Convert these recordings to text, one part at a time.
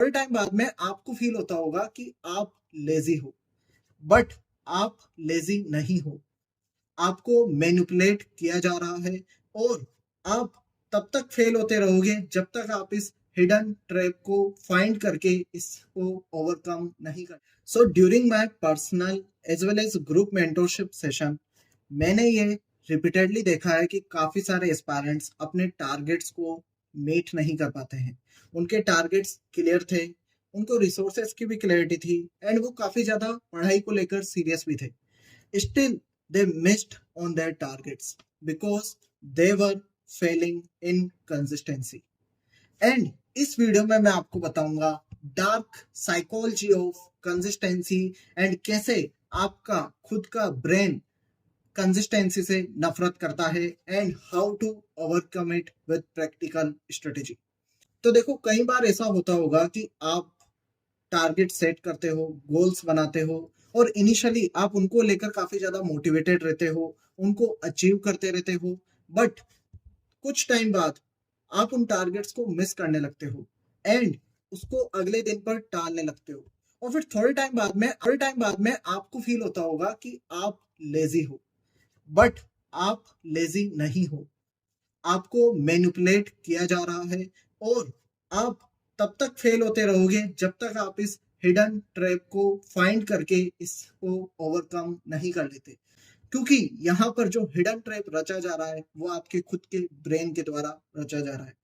थोड़े टाइम बाद में आपको फील होता होगा कि आप लेजी हो, बट आप लेजी नहीं हो। आपको मैनिपुलेट किया जा रहा है और आप तब तक फेल होते रहोगे जब तक आप इस हिडन ट्रैप को फाइंड करके इसको ओवरकम नहीं कर। So during my personal as well as group mentorship session मैंने ये रिपीटेडली देखा है कि काफी सारे एस्पायरेंट्स अपने टारगेट्स को मीट नहीं कर पाते हैं। उनके टारगेट्स क्लियर थे, उनको रिसोर्सेज की भी क्लैरिटी थी एंड वो काफी ज्यादा पढ़ाई को लेकर सीरियस भी थे। Still, they missed on their targets because they were failing in consistency. And इस वीडियो में मैं आपको बताऊंगा dark psychology of consistency and कैसे आपका खुद का ब्रेन कंसिस्टेंसी से नफरत करता है and how to overcome it with practical strategy. तो देखो, कई बार ऐसा होता होगा कि आप टारगेट सेट करते हो, गोल्स बनाते हो और इनिशियली आप उनको लेकर काफी ज्यादा मोटिवेटेड रहते हो, उनको अचीव करते रहते हो, बट कुछ टाइम बाद आप उन टारगेट्स को मिस करने लगते हो एंड उसको अगले दिन पर टालने लगते हो। और फिर थोड़े टाइम बाद में आपको फील होता होगा कि आप लेजी हो, बट आप लेजी नहीं हो। आपको मैनिपुलेट किया जा रहा है और आप तब तक फेल होते रहोगे जब तक आप इस हिडन ट्रैप को फाइंड करके इसको ओवरकम नहीं कर लेते। क्योंकि यहाँ पर जो हिडन ट्रैप रचा जा रहा है वो आपके खुद के ब्रेन के द्वारा रचा जा रहा है।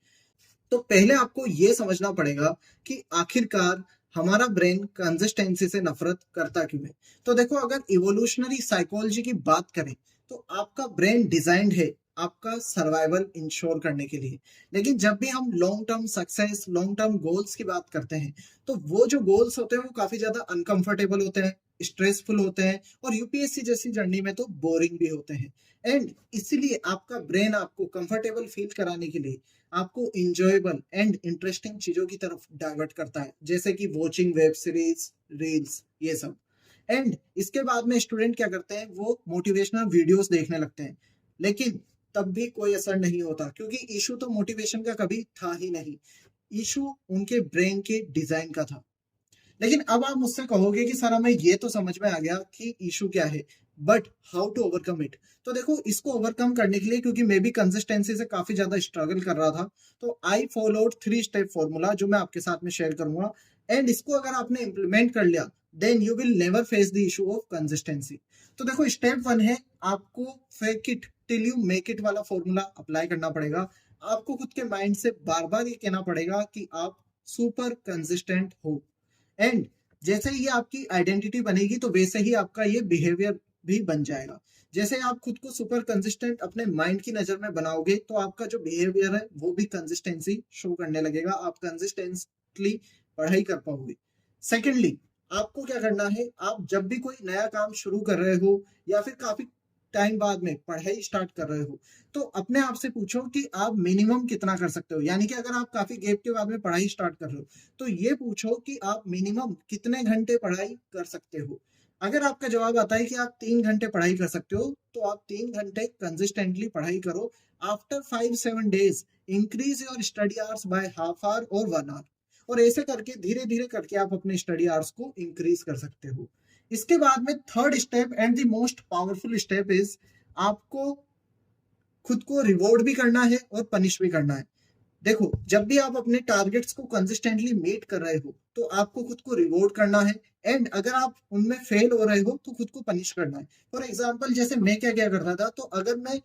तो पहले आपको ये समझना पड़ेगा कि आखिरकार हमारा ब्रेन कंसिस्टेंसी से नफरत करता क्यों है। तो देखो, अगर इवोल्यूशनरी साइकोलॉजी की बात करें तो आपका ब्रेन डिजाइंड है आपका सर्वाइवल इंश्योर करने के लिए। लेकिन जब भी हम long term success, long term goals की बात करते हैं तो वो जो गोल्स होते हैं वो काफी ज्यादा अनकंफर्टेबल होते हैं, स्ट्रेसफुल होते हैं और यूपीएससी जैसी जर्नी में तो बोरिंग भी होते हैं। एंड इसीलिए आपका ब्रेन आपको कंफर्टेबल फील कराने के लिए आपको इंजॉयबल एंड इंटरेस्टिंग चीजों की तरफ डाइवर्ट करता है, जैसे कि वॉचिंग वेब सीरीज, रील्स, ये सब। एंड इसके बाद में स्टूडेंट क्या करते हैं, वो मोटिवेशनल वीडियोस देखने लगते हैं, लेकिन तब भी कोई असर नहीं होता क्योंकि इशू तो मोटिवेशन का कभी था ही नहीं, इशू उनके ब्रेन के डिजाइन का था। लेकिन अब आप मुझसे कहोगे कि सर हमें ये तो समझ में आ गया कि इशू क्या है, but how to overcome it. तो देखो, इसको ओवरकम करने के लिए, क्योंकि मैं भी कंसिस्टेंसी से काफी ज्यादा स्ट्रगल कर रहा था, तो आई फॉलोड 3 स्टेप फॉर्मूला जो मैं आपके साथ में शेयर करूंगा। एंड इसको अगर आपने इंप्लीमेंट कर लिया then you will never face the issue of consistency. तो देखो, स्टेप 1 है आपको fake it till you make it वाला फॉर्मूला अप्लाई करना पड़ेगा। आपको खुद के माइंड से बार बार ये कहना पड़ेगा कि आप सुपर कंसिस्टेंट हो। एंड जैसे ही आपकी आइडेंटिटी बनेगी तो वैसे ही आपका ये बिहेवियर भी बन जाएगा। जैसे आप खुद को सुपर कंसिस्टेंट अपने माइंड की नजर में बनाओगे तो आपका जो बिहेवियर है वो भी कंसिस्टेंसी शो करने लगेगा, आप कंसिस्टेंटली पढ़ाई कर पाओगे। सेकेंडली, आपको क्या करना है, आप जब भी कोई नया काम शुरू कर रहे हो या फिर काफी टाइम बाद में पढ़ाई स्टार्ट कर रहे हो तो अपने आप से पूछो कि आप मिनिमम कितना कर सकते हो। यानी कि अगर आप काफी गैप के बाद में पढ़ाई स्टार्ट कर रहे हो तो ये पूछो कि आप मिनिमम कितने घंटे पढ़ाई कर सकते हो। अगर आपका जवाब आता है कि आप 3 घंटे पढ़ाई कर सकते हो तो आप 3 घंटे कंसिस्टेंटली पढ़ाई करो। After 5-7 days increase your study hours by half hour और 1 आवर। और ऐसे करके धीरे धीरे करके आप अपने स्टडी आवर्स को इंक्रीज कर सकते हो। इसके बाद में third step and the most powerful step is आपको खुद को रिवॉर्ड भी करना है और पनिश भी करना है। देखो, जब भी आप अपने टारगेट्स को कंसिस्टेंटली मीट कर रहे हो तो आपको खुद को रिवॉर्ड करना है एंड अगर आप उनमें फेल हो रहे हो तो खुद को पनिश करना है। फॉर एग्जाम्पल, जैसे मैं क्या क्या करता था, तो अगर मैं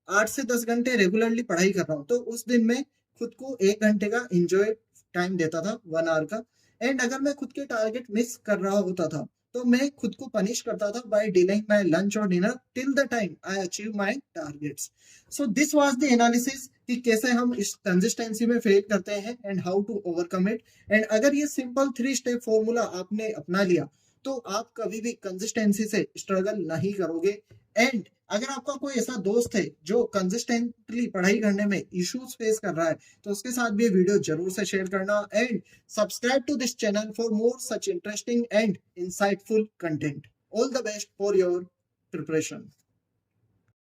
8 से 10 घंटे रेगुलरली पढ़ाई कर रहा हूँ तो उस दिन में खुद को 1 घंटे का इंजॉय टाइम देता था, 1 आवर का। एंड अगर मैं खुद के टारगेट मिस कर रहा होता था तो मैं खुद को पनिश करता था बाय डिलेइंग माय लंच और dinner till the time I achieve my targets. So this was the analysis कि कैसे हम इस कंसिस्टेंसी में फेल करते हैं and how to overcome it. And अगर ये सिंपल 3 स्टेप फॉर्मूला आपने अपना लिया तो आप कभी भी कंसिस्टेंसी से स्ट्रगल नहीं करोगे। एंड अगर आपका कोई ऐसा दोस्त है जो कंसिस्टेंटली पढ़ाई करने में इश्यूज फेस कर रहा है तो उसके साथ भी ये वीडियो जरूर से शेयर करना and subscribe to this channel for more such interesting and insightful content. All the best for your preparation.